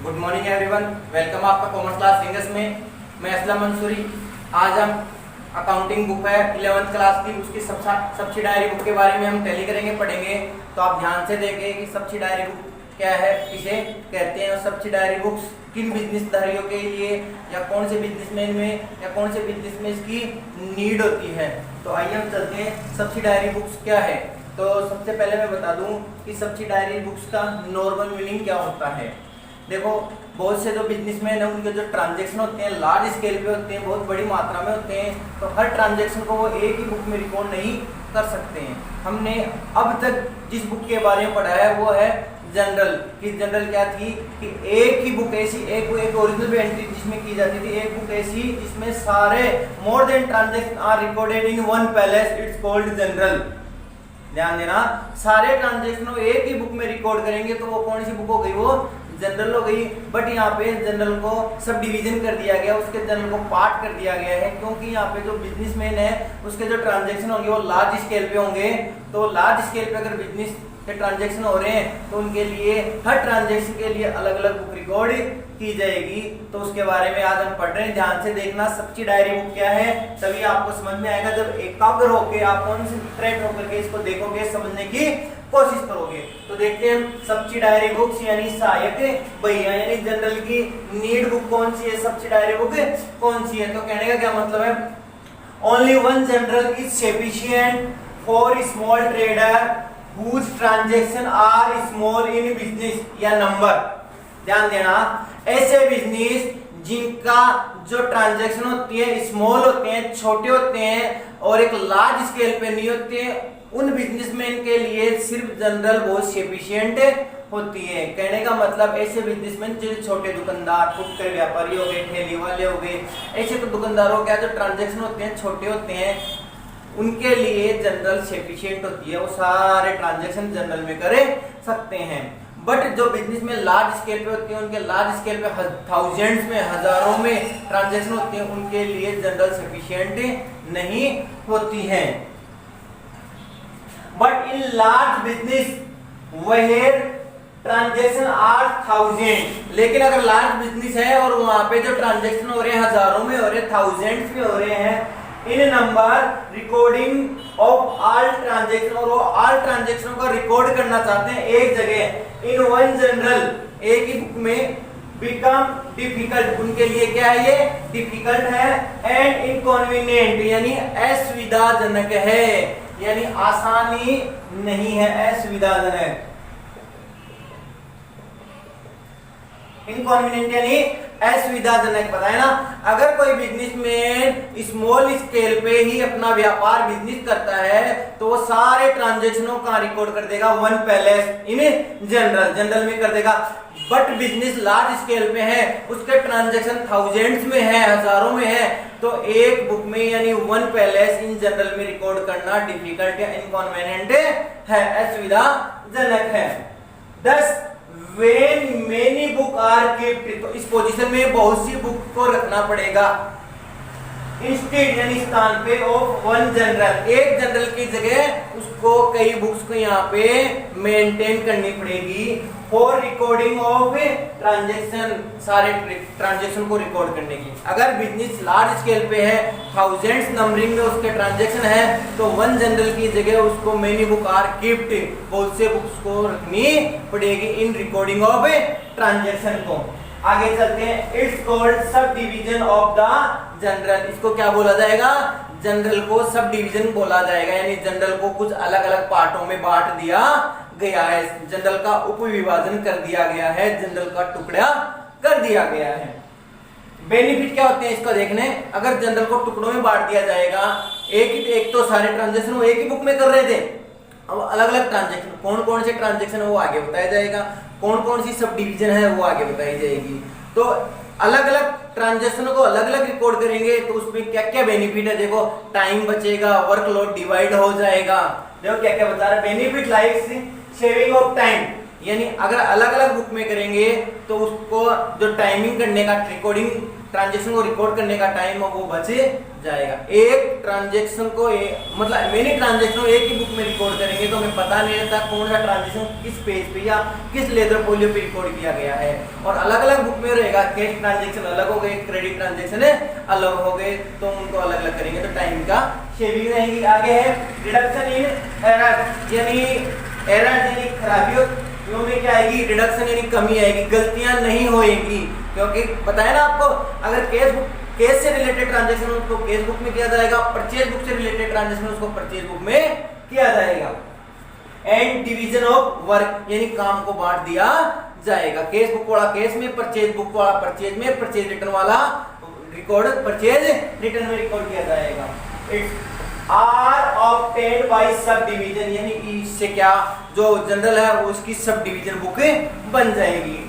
Good morning everyone, welcome आपका commerce class English में। मैं असलम मंसूरी। आज हम अकाउंटिंग बुक है 11th क्लास की, उसकी सब्सिडायरी बुक के बारे में हम टैली करेंगे, पढ़ेंगे। तो आप ध्यान से देखें कि सब्सिडायरी बुक क्या है, किसे कहते हैं, और सब्सिडायरी बुक्स किन बिजनेसधारियों के लिए या कौन से बिजनेसमैन में या कौन से बिजनेस में इसकी नीड होती है। तो आइए हम चलते हैं सब्सिडायरी बुक्स क्या है। तो सबसे पहले मैं बता दूं कि सब्सिडायरी बुक्स का नॉर्मल मीनिंग क्या होता है। देखो, बहुत से जो बिजनेसमैन है उनके जो ट्रांजैक्शन होते हैं लार्ज स्केल पे होते हैं, बहुत बड़ी मात्रा में होते हैं। तो हर ट्रांजैक्शन को वो एक ही बुक में रिकॉर्ड नहीं कर सकते हैं। हमने अब तक जिस बुक के बारे में पढ़ा है वो है जनरल। कि जनरल क्या थी कि एक ही बुक ऐसी, एक ओरिजिनल एंट्री जिसमें की जाती थी, एक बुक ऐसी जिसमें सारे more than transaction are recorded in one place, it's called journal. ध्यान देना, सारे ट्रांजैक्शन एक ही बुक में रिकॉर्ड करेंगे तो वो कौन सी बुक हो गई, वो जनरल हो गई। बट यहाँ पे जनरल को सब डिवीजन कर दिया गया, उसके जनरल को पार्ट कर दिया गया है, क्योंकि यहाँ पे जो बिजनेसमैन है उसके जो ट्रांजैक्शन होंगे वो लार्ज स्केल पे होंगे। तो लार्ज स्केल पे अगर बिजनेस के ट्रांजैक्शन हो रहे हैं तो उनके लिए हर ट्रांजैक्शन के लिए अलग अलग बुक रिकॉर्ड की जाएगी। तो उसके बारे में आज हम पढ़ रहे हैं। ध्यान से देखना, सब्सिडायरी बुक क्या है तभी आपको समझ में आएगा। जब एकाग्र होकर आप कॉन्सेंट्रेट होकर के इसको देखोगे, समझने की कोशिश करोगे। तो देखते हैं सब्सिडायरी बुक्स यानी सहायक बहिया यानी जनरल की नीड बुक कौन सी है, सब्सिडायरी बुक कौन सी है। तो कहने का क्या मतलब है, only one general is sufficient for small trader whose transaction are small in business या नंबर। ध्यान देना, ऐसे बिजनेस जिनका जो ट्रांजैक्शन होती है स्मॉल होते हैं, छोटे होते हैं और एक लार्ज स्केल पे नहीं होते हैं, उन बिजनेसमैन के लिए सिर्फ जनरल बहुत सफिशिएंट होती है। कहने का मतलब ऐसे बिजनेसमैन जो छोटे दुकानदार, फुटकर व्यापारी हो गए, ठेली वाले हो गए, ऐसे तो दुकानदारों के जो ट्रांजैक्शन होते हैं छोटे होते हैं, उनके लिए जनरल सफिशिएंट होती है, वो सारे ट्रांजैक्शन जनरल में कर सकते हैं। बट जो बिजनेस में लार्ज स्केल पे होती है, उनके लार्ज स्केल पे थाउजेंड्स में, हजारों में ट्रांजैक्शन होते हैं, उनके लिए जनरल सफिशिएंट नहीं होती है। But in large business where transaction are thousand, लेकिन अगर लार्ज बिजनेस है और वहां पे जो ट्रांजैक्शन हो रहे हैं हजारों में हो रहे हैं, थाउजेंड्स में हो रहे हैं, in number recording of all transaction, और वो ऑल ट्रांजैक्शन को रिकॉर्ड करना चाहते हैं एक जगह इन वन जनरल, एक ही बुक में, बिकम डिफिकल्ट, उनके लिए क्या है, ये डिफिकल्ट है, एंड इनकन्वीनियंट यानी असुविधाजनक है, यानी आसानी नहीं है, असुविधाजनक। इनकन्वीनियंट यानी असुविधाजनक, पता है ना। अगर कोई बिजनेसमैन स्मॉल स्केल पे ही अपना व्यापार बिजनेस करता है तो वो सारे ट्रांजैक्शनों का रिकॉर्ड कर देगा वन पैलेस इन जनरल में कर देगा। बट बिजनेस लार्ज स्केल पे है, उसके ट्रांजैक्शन थाउजेंड्स में है, हजारों में है, तो एक बुक में यानी वन पैलेस इन जनरल में रिकॉर्ड करना डिफिकल्ट या इनकन्वीनियंट है, असुविधाजनक है। 10 When many book are kept, तो इस पोजीशन में बहुत सी बुक को रखना पड़ेगा इंस्टेड यानी स्थान पे ऑफ वन जनरल, एक जनरल की जगह उसको कई बुक्स को यहाँ पे मेंटेन करनी पड़ेगी फॉर रिकॉर्डिंग ऑफ ट्रांजैक्शन, सारे ट्रांजैक्शन को रिकॉर्ड करने की। अगर बिजनेस लार्ज स्केल पे है, थाउजेंड्स नंबरिंग में उसके ट्रांजैक्शन है, तो वन जनरल की जगह उसको मेनी बुक आर कीप्ड, बहुत से बुक्स को रखनी पड़ेगी इन रिकॉर्डिंग ऑफ ट्रांजैक्शन को। आगे चलते हैं, it's called sub division of the general. इसको क्या बोला जाएगा, जनरल को सब डिवीजन बोला जाएगा, यानी जनरल को कुछ अलग अलग पार्टों में बांट दिया गया है, जनरल का उपविभाजन कर दिया गया है, जनरल का टुकड़ा कर दिया गया है। बेनिफिट क्या होते हैं इसको देखने, अगर जनरल को टुकड़ों में बांट दिया जाएगा, एक तो सारे ट्रांजैक्शन वो एक ही बुक में कर रहे थे, अब अलग अलग ट्रांजैक्शन, कौन कौन से ट्रांजैक्शन है वो आगे बताया जाएगा, कौन कौन सी सब डिवीजन है वो आगे बताई जाएगी। तो अलग अलग ट्रांजैक्शनों को अलग अलग रिकॉर्ड करेंगे तो उसमें क्या क्या बेनिफिट है, देखो टाइम बचेगा, वर्कलोड डिवाइड हो जाएगा। देखो क्या क्या बता रहा है, benefit like saving of time, यानी अगर अलग अलग बुक में करेंगे तो उसको जो टाइमिंग करने का, रिकॉर्डिंग ट्रांजेक्शन को रिकॉर्ड करने का टाइम वो बच जाएगा। एक ट्रांजेक्शन को मतलब मेनी ट्रांजेक्शन को एक ही बुक में रिकॉर्ड करेंगे तो हमें पता नहीं रहता कौन सा ट्रांजेक्शन किस पेज पे या किस लेजर फोलियो पे रिकॉर्ड किया गया है। और अलग अलग बुक में रहेगा, कैश ट्रांजेक्शन अलग हो गए, क्रेडिट ट्रांजेक्शन अलग हो गए, तो उनको अलग अलग करेंगे तो टाइम का शेविंग रहेगी। आगे है रिडक्शन इन एरर, यानी एरर यानी खराबियों में क्या आएगी, रिडक्शन यानी कमी आएगी, गलतियां नहीं होएगी। क्योंकि बताया ना आपको, अगर केस से रिलेटेड ट्रांजैक्शन उसको केस बुक में किया जाएगा, परचेज बुक से रिलेटेड ट्रांजैक्शन उसको परचेज बुक में किया जाएगा। एंड डिवीजन ऑफ वर्क यानी काम को बांट दिया जाएगा, केस बुक वाला केस में, परचेज बुक वाला परचेज में, परचेज रिटर्न वाला रिकॉर्ड परचेज रिटर्न में रिकॉर्ड किया जाएगा। Its are obtained by subdivision, यानी इससे क्या जो जनरल है वो उसकी सब डिवीजन बुक बन जाएगी।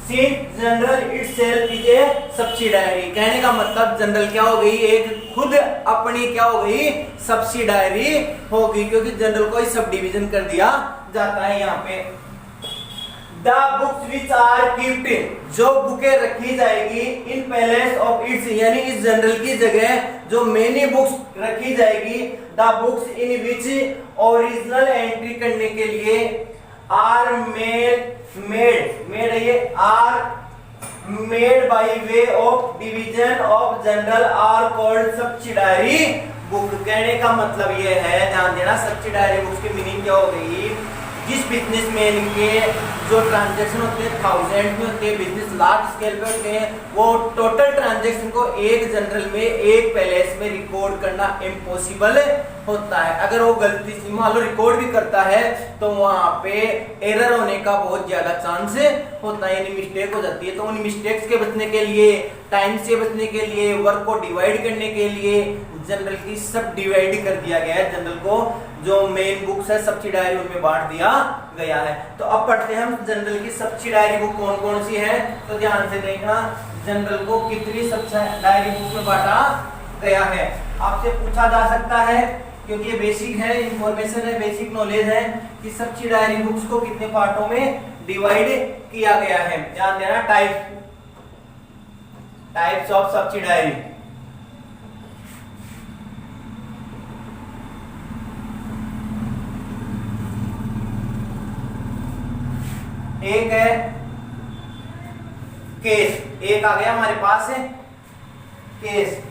Since general itself is a subsidiary, कहने का मतलब जनरल क्या हो गई, एक खुद अपनी क्या हो गई, सब्सिडायरी होगी, क्योंकि जनरल को ही सब डिवीजन कर दिया जाता है। यहाँ पे the books which are keeped, जो बुकें रखी जाएगी इन पैलेस ऑफ इट्स, यानी इस जनरल की जगह जो मेनी बुक्स रखी जाएगी, the books in which original entry करने के लिए are made by way of division of journal are called subsidiary book. कहने का मतलब ये है, ध्यान देना, सब्सिडायरी बुक्स की मीनिंग क्या हो गई, जिस बिजनेसमैन के जो ट्रांजैक्शन होते हैं थाउजेंड में होते हैं, बिजनेस लार्ज स्केल पे होते हैं, वो टोटल ट्रांजैक्शन को एक जनरल में, एक पैलेस में रिकॉर्ड करना इम्पॉसिबल होता है। अगर वो गलती से मान लो रिकॉर्ड भी करता है तो वहां पे एरर होने का बहुत ज्यादा चांस होता है, यानी मिस्टेक हो जाती है। तो उन मिस्टेक्स के बचने के लिए, टाइम से बचने के लिए, वर्क को डिवाइड करने के लिए जनरल की सब डिवाइड कर दिया गया है। जनरल को जो मेन बुक्स है सब्सिडायरी उनमें बांट दिया गया है। तो अब पढ़ते हैं हम जनरल की सब्सिडायरी बुक कौन कौन सी है। तो ध्यान से देखना, जनरल को कितनी सब्सिडायरी बुक में बांटा गया है। आपसे पूछा जा सकता है, क्योंकि ये बेसिक है, इंफॉर्मेशन है, बेसिक नॉलेज है कि सब्सिडायरी बुक्स को कितने पार्टों में डिवाइड किया गया है। ध्यान देना, टाइप्स ऑफ सब्सिडायरी। एक है केस, एक आ गया हमारे पास है केस,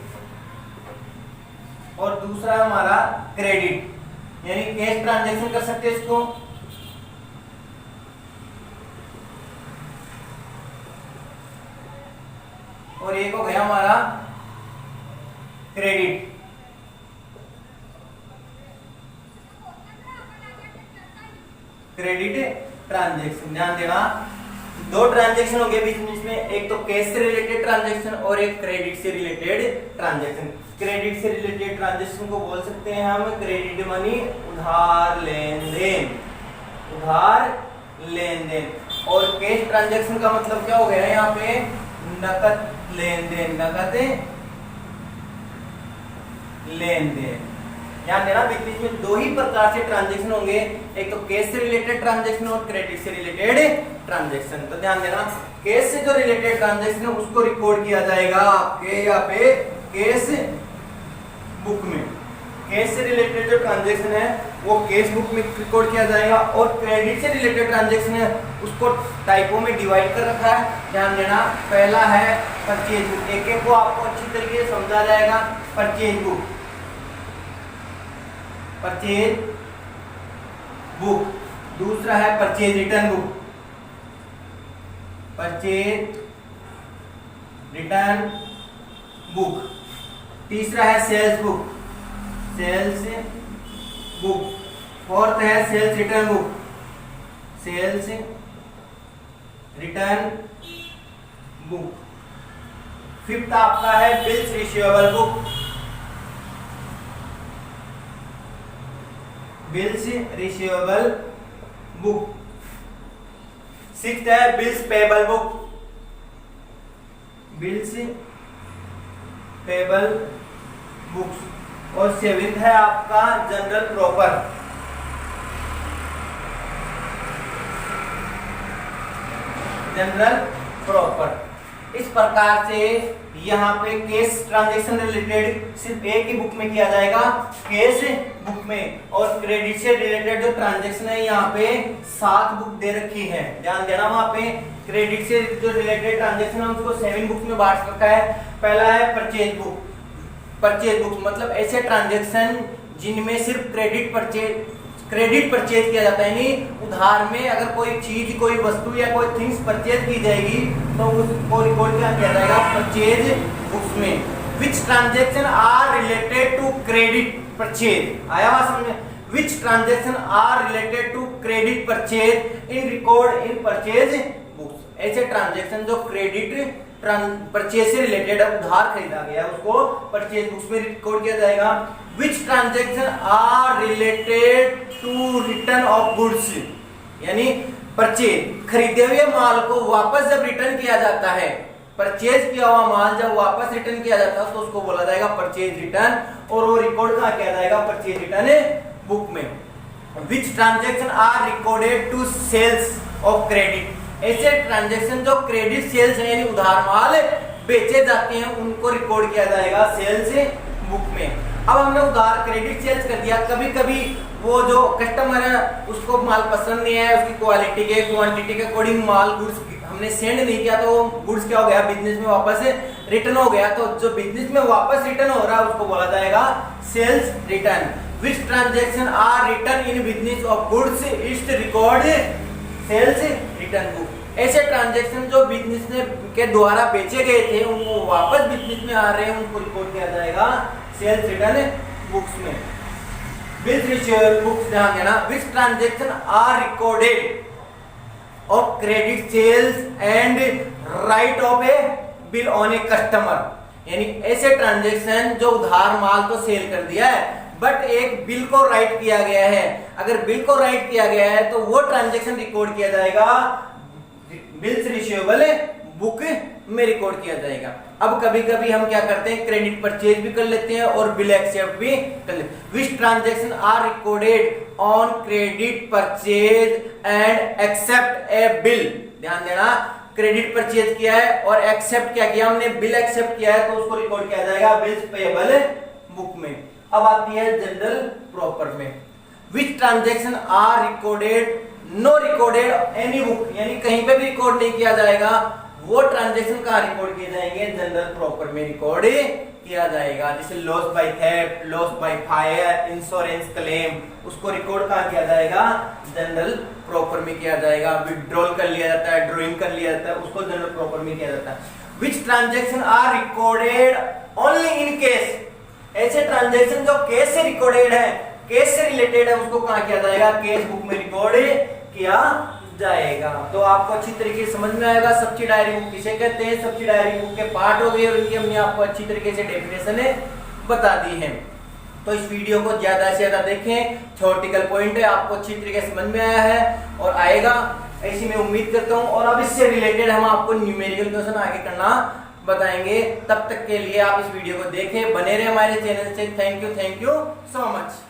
और दूसरा हमारा क्रेडिट, यानी कैश ट्रांजैक्शन कर सकते हैं इसको, और एक हो गया हमारा क्रेडिट। क्रेडिट ट्रांजैक्शन, ध्यान देना, दो ट्रांजैक्शन हो गए बीच में, एक तो कैश से रिलेटेड ट्रांजैक्शन और एक क्रेडिट से रिलेटेड ट्रांजैक्शन। क्रेडिट से रिलेटेड ट्रांजैक्शन को बोल सकते हैं हम क्रेडिट मनी, उधार लेन देन, उधार लेन देन। और कैश ट्रांजैक्शन का मतलब क्या हो गया यहाँ पे, नकद लेन देन, नकद लेन देन। ध्यान देना, बीच में दो ही प्रकार से ट्रांजैक्शन होंगे, एक तो कैश से रिलेटेड ट्रांजैक्शन और क्रेडिट से रिलेटेड ट्रांजैक्शन। तो ध्यान देना, कैश से जो रिलेटेड ट्रांजैक्शन है उसको रिकॉर्ड किया जाएगा आपके यहाँ पे कैश बुक में। कैश से रिलेटेड जो ट्रांजैक्शन है वो कैश बुक में रिकॉर्ड किया जाएगा, और क्रेडिट से रिलेटेड ट्रांजैक्शन है उसको टाइपों में डिवाइड कर रखा है। ध्यान देना, पहला है परचेज बुक, एक एक को आपको अच्छी तरीके से समझा जाएगा। परचेज बुक, परचेज बुक, दूसरा है purchase return book, purchase return book, तीसरा है sales book, sales book, fourth है sales return book, sales return book, fifth आपका है bills receivable book, bills receivable book, sixth है bills payable book, bills payable books, और seventh है आपका general proper, general proper. इस प्रकार से यहाँ पे केस ट्रांजैक्शन रिलेटेड सिर्फ एक ही बुक में किया जाएगा, केस बुक में, और क्रेडिट से रिलेटेड जो ट्रांजैक्शन है यहाँ पे 7 बुक दे रखी है, ध्यान देना। वहाँ पे क्रेडिट से जो रिलेटेड ट्रांजैक्शन है उसको 7 बुक में बांट रखा है। पहला है परचेज बुक। परचेज बुक मतलब ऐसे ट्रांजैक्शन जिनमें सिर्फ क्रेडिट परचेज किया जाता है, यानी उधार में अगर कोई चीज, कोई वस्तु या कोई थिंग्स परचेज की जाएगी तो उसको रिकॉर्ड क्या किया जाएगा, परचेज बुक्स में। Which transaction are related to credit purchase, आया बात समझ में? Which transaction are related to credit purchase in record in purchase books. ऐसे ट्रांजैक्शन जो क्रेडिट परचेज से रिलेटेड है, उधार खरीदा गया उसको परचेज बुक्स में रिकॉर्ड किया जाएगा। Which transaction are related to return of goods, यानी परचेज, खरीदे हुए माल को वापस जब रिटर्न किया जाता है, परचेज किया हुआ माल जब वापस रिटर्न किया जाता है तो उसको बोला जाएगा परचेज रिटर्न, और वो रिकॉर्ड कहाँ किया जाएगा, परचेज रिटर्न बुक में। Which transaction are recorded to sales of credit, ऐसे ट्रांजैक्शन जो क्रेडिट सेल्स है यानी उधार माल बेचे जाते हैं उनको रिकॉर्ड किया जाएगा सेल्स बुक में। अब हमने उधार क्रेडिट सेल्स कर दिया, कभी कभी वो जो कस्टमर है उसको माल पसंद नहीं है, उसकी क्वालिटी के क्वांटिटी के अकॉर्डिंग माल गुड्स हमने सेंड नहीं किया तो गुड्स क्या हो गया, बिजनेस में वापस रिटर्न हो गया। तो जो बिजनेस में वापस रिटर्न हो रहा है उसको बोला जाएगा sales return. Which transaction are return in business of goods is record sales return book. ऐसे ट्रांजैक्शन जो बिजनेस के द्वारा बेचे गए थे उनको वापस बिजनेस में आ रहे हैं उनको रिकॉर्ड किया जाएगा सेल्स रिटर्न बुक्स में। बिल्स रिसीवेबल बुक्स, ध्यान देना। Which transaction are recorded of credit sales and write off a bill on a customer, यानी ऐसे ट्रांजैक्शन जो उधार माल तो सेल कर दिया है बट एक बिल को राइट किया गया है। अगर बिल को राइट किया गया है तो वो ट्रांजैक्शन रिकॉर्ड किया जाएगा बिल्स रिसीवेबल बुक में रिकॉर्ड किया जाएगा। अब कभी कभी हम क्या करते हैं, क्रेडिट परचेज भी कर लेते हैं और बिल एक्सेप्ट भी कर लेते हैं। Which transaction are recorded on credit purchase and accept a bill, ध्यान देना। क्रेडिट परचेज किया है और एक्सेप्ट क्या किया हमने, बिल एक्सेप्ट किया है तो उसको रिकॉर्ड किया जाएगा बिल्स पेएबल बुक में। अब आती है जनरल प्रॉपर में। Which transaction are recorded no recorded any book, यानी कहीं पे भी रिकॉर्ड नहीं किया जाएगा, वो ट्रांजैक्शन कहाँ रिकॉर्ड किए जाएंगे, जनरल प्रॉपर में रिकॉर्ड किया जाएगा। जैसे loss by theft, loss by fire, insurance claim, उसको रिकॉर्ड कहाँ किया जाएगा, जनरल प्रॉपर में किया जाएगा। विड्रॉल कर लिया जाता है, ड्रॉइंग कर लिया जाता है, उसको जनरल प्रॉपर में किया जाता है। Which transaction are recorded only in cash, ऐसे ट्रांजैक्शन जो केस से रिकॉर्डेड है, केस से रिलेटेड है, उसको कहाँ किया जाएगा, केस बुक में रिकॉर्ड किया जाएगा। तो आपको अच्छी तरीके से समझ में आएगा सब्सिडायरी बुक किसे कहते हैं, सब्सिडायरी बुक के पार्ट हो गए और इनकी हमने आपको अच्छी तरीके से डेफिनेशन बता दी है। तो इस वीडियो को ज्यादा से ज्यादा देखें, थ्योरेटिकल पॉइंट है, आपको अच्छी तरीके से समझ में आया है और आएगा, ऐसी मैं उम्मीद करता हूँ। और अब इससे रिलेटेड हम आपको न्यूमेरिकल क्वेश्चन आगे करना बताएंगे। तब तक के लिए आप इस वीडियो को देखें, बने रहे हमारे चैनल से। Thank you so much.